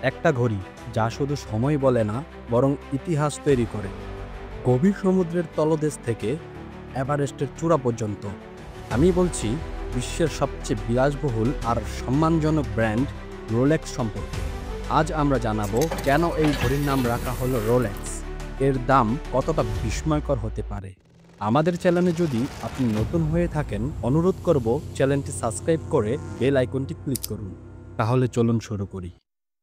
একটা ঘড়ি যা শুধু সময় বলে না, বরং ইতিহাস তৈরি করে। গভীর সমুদ্রের তলদেশ থেকে এভারেস্টের চূড়া পর্যন্ত। আমি বলছি বিশ্বের সবচেয়ে বিলাসবহুল আর সম্মানজনক ব্র্যান্ড রোলেক্স সম্পর্কে। আজ আমরা জানাবো কেন এই ঘড়ির নাম রাখা হলো রোলেক্স, এর দাম কতটা বিস্ময়কর হতে পারে। আমাদের চ্যানেলে যদি আপনি নতুন হয়ে থাকেন, অনুরোধ করব চ্যানেলটি সাবস্ক্রাইব করে বেল আইকনটি ক্লিক করুন। তাহলে চলুন শুরু করি।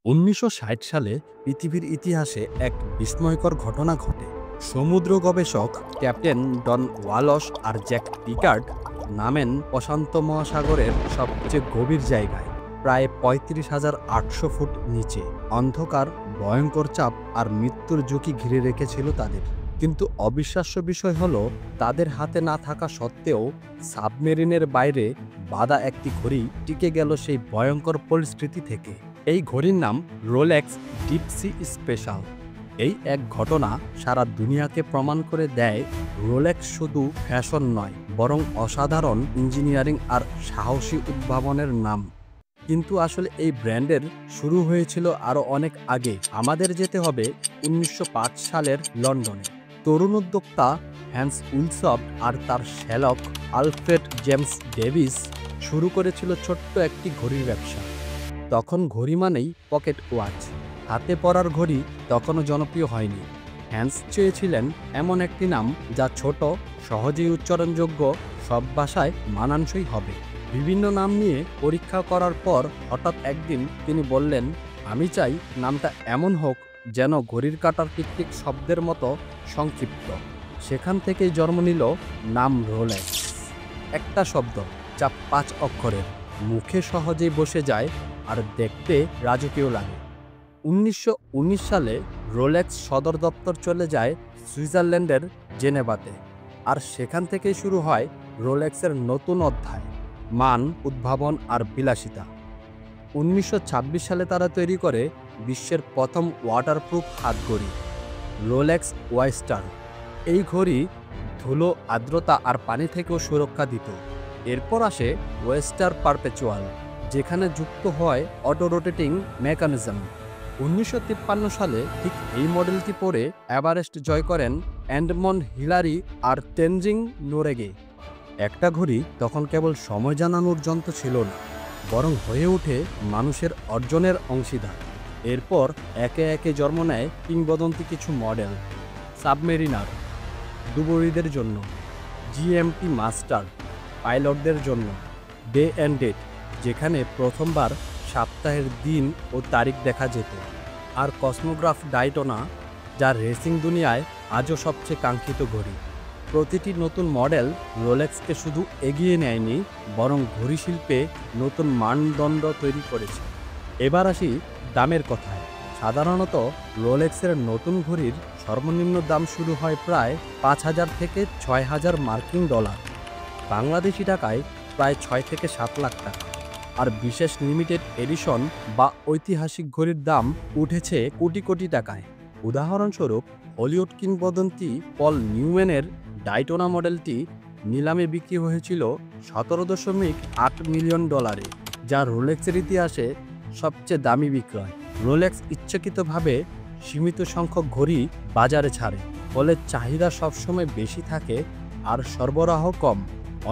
১৯৬০ সালে পৃথিবীর ইতিহাসে এক বিস্ময়কর ঘটনা ঘটে। সমুদ্র গবেষক ক্যাপ্টেন ডন ওয়ালশ আর জ্যাক পিকার্ড নামেন প্রশান্ত মহাসাগরের সবচেয়ে গভীর জায়গায়, প্রায় ৩৫,৮০০ ফুট নিচে। অন্ধকার, ভয়ঙ্কর চাপ আর মৃত্যুর ঝুঁকি ঘিরে রেখেছিল তাদের। কিন্তু অবিশ্বাস্য বিষয় হলো, তাদের হাতে না থাকা সত্ত্বেও সাবমেরিনের বাইরে বাঁধা একটি ঘড়ি টিকে গেল সেই ভয়ঙ্কর পরিস্থিতি থেকে। এই ঘড়ির নাম রোলেক্স ডিপ সি স্পেশাল। এই এক ঘটনা সারা দুনিয়াকে প্রমাণ করে দেয় রোলেক্স শুধু ফ্যাশন নয়, বরং অসাধারণ ইঞ্জিনিয়ারিং আর সাহসী উদ্ভাবনের নাম। কিন্তু আসলে এই ব্র্যান্ডের শুরু হয়েছিল আরও অনেক আগে। আমাদের যেতে হবে ১৯০৫ সালের লন্ডনে। তরুণ উদ্যোক্তা হ্যান্স উইলসফট আর তার শ্যালক আলফ্রেড জেমস ডেভিস শুরু করেছিল ছোট্ট একটি ঘড়ির ব্যবসা। তখন ঘড়ি মানেই পকেট ওয়াচ, হাতে পরার ঘড়ি তখনও জনপ্রিয় হয়নি। হ্যান্স চেয়েছিলেন এমন একটি নাম যা ছোট, সহজেই উচ্চারণযোগ্য, সব ভাষায় মানানসই হবে। বিভিন্ন নাম নিয়ে পরীক্ষা করার পর হঠাৎ একদিন তিনি বললেন, আমি চাই নামটা এমন হোক যেন ঘড়ির কাঁটার টিকটিক শব্দের মতো সংক্ষিপ্ত। সেখান থেকেই জন্ম নিল নাম রোলেক্স। একটা শব্দ যা ৫ অক্ষরের, মুখে সহজেই বসে যায় আর দেখতে রাজকীয় লাগে। ১৯১৯ সালে রোলেক্স সদর দপ্তর চলে যায় সুইজারল্যান্ডের জেনেভাতে, আর সেখান থেকেই শুরু হয় রোলেক্সের নতুন অধ্যায়, মান, উদ্ভাবন আর বিলাসিতা। ১৯২৬ সালে তারা তৈরি করে বিশ্বের প্রথম ওয়াটারপ্রুফ হাতঘড়ি রোলেক্স ওয়াইস্টার। এই ঘড়ি ধুলো, আর্দ্রতা আর পানি থেকেও সুরক্ষা দিত। এরপর আসে ওয়েস্টার পারপেচুয়াল, যেখানে যুক্ত হয় অটো রোটেটিং মেকানিজম। ১৯৫৩ সালে ঠিক এই মডেলটি পরে এভারেস্ট জয় করেন এডমন্ড হিলারি আর তেনজিং নোরেগে। একটা ঘড়ি তখন কেবল সময় জানানোর যন্ত্র ছিল না, বরং হয়ে ওঠে মানুষের অর্জনের অংশীদার। এরপর একে একে জন্ম নেয় কিংবদন্তি কিছু মডেল: সাবমেরিনার ডুবুরিদের জন্য, জিএমটি মাস্টার পাইলটদের জন্য, ডে অ্যান্ড ডেট যেখানে প্রথমবার সপ্তাহের দিন ও তারিখ দেখা যেত, আর কসমোগ্রাফ ডাইটোনা, যা রেসিং দুনিয়ায় আজও সবচেয়ে কাঙ্ক্ষিত ঘড়ি। প্রতিটি নতুন মডেল রোলেক্সকে শুধু এগিয়ে নেয়নি, বরং ঘড়ি শিল্পে নতুন মানদণ্ড তৈরি করেছে। এবার আসি দামের কথায়। সাধারণত রোলেক্সের নতুন ঘড়ির সর্বনিম্ন দাম শুরু হয় প্রায় ৫,০০০ থেকে ৬,০০০ মার্কিন ডলার, বাংলাদেশি টাকায় প্রায় ৬ থেকে ৭ লাখ টাকা। আর বিশেষ লিমিটেড এডিশন বা ঐতিহাসিক ঘড়ির দাম উঠেছে কোটি কোটি টাকায়। উদাহরণস্বরূপ, হলিউড কিংবদন্তি পল নিউম্যানের ডাইটোনা মডেলটি নিলামে বিক্রি হয়েছিল ১৭.৮ মিলিয়ন ডলারে, যা রোলেক্সের ইতিহাসে সবচেয়ে দামি বিক্রয়। রোলেক্স ইচ্ছাকৃতভাবে সীমিত সংখ্যক ঘড়ি বাজারে ছাড়ে, ফলে চাহিদা সবসময় বেশি থাকে আর সরবরাহ কম।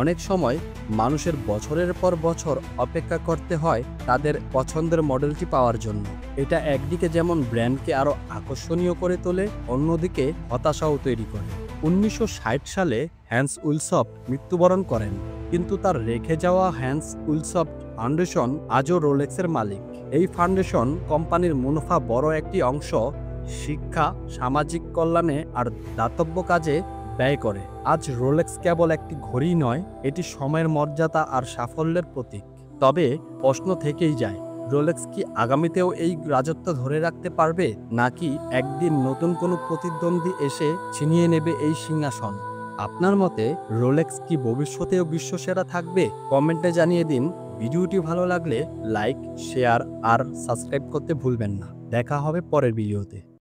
অনেক সময় মানুষের বছরের পর বছর অপেক্ষা করতে হয় তাদের পছন্দের মডেলটি পাওয়ার জন্য। এটা একদিকে যেমন ব্র্যান্ডকে আরও আকর্ষণীয় করে তোলে, অন্যদিকে হতাশাও তৈরি করে। ১৯৬০ সালে হ্যান্স উইলসফট মৃত্যুবরণ করেন, কিন্তু তার রেখে যাওয়া হ্যান্স উইলসফট ফাউন্ডেশন আজও রোলেক্সের মালিক। এই ফাউন্ডেশন কোম্পানির মুনাফা বড় একটি অংশ শিক্ষা, সামাজিক কল্যাণে আর দাতব্য কাজে ব্যয় করে। আজ রোলেক্স কেবল একটি ঘড়ি নয়, এটি সময়ের মর্যাদা আর সাফল্যের প্রতীক। তবে প্রশ্ন থেকেই যায়, রোলেক্স কি আগামীতেও এই রাজত্ব ধরে রাখতে পারবে, নাকি একদিন নতুন কোনো প্রতিদ্বন্দ্বী এসে ছিনিয়ে নেবে এই সিংহাসন? আপনার মতে রোলেক্স কি ভবিষ্যতেও বিশ্বসেরা থাকবে? কমেন্টে জানিয়ে দিন। ভিডিওটি ভালো লাগলে লাইক, শেয়ার আর সাবস্ক্রাইব করতে ভুলবেন না। দেখা হবে পরের ভিডিওতে।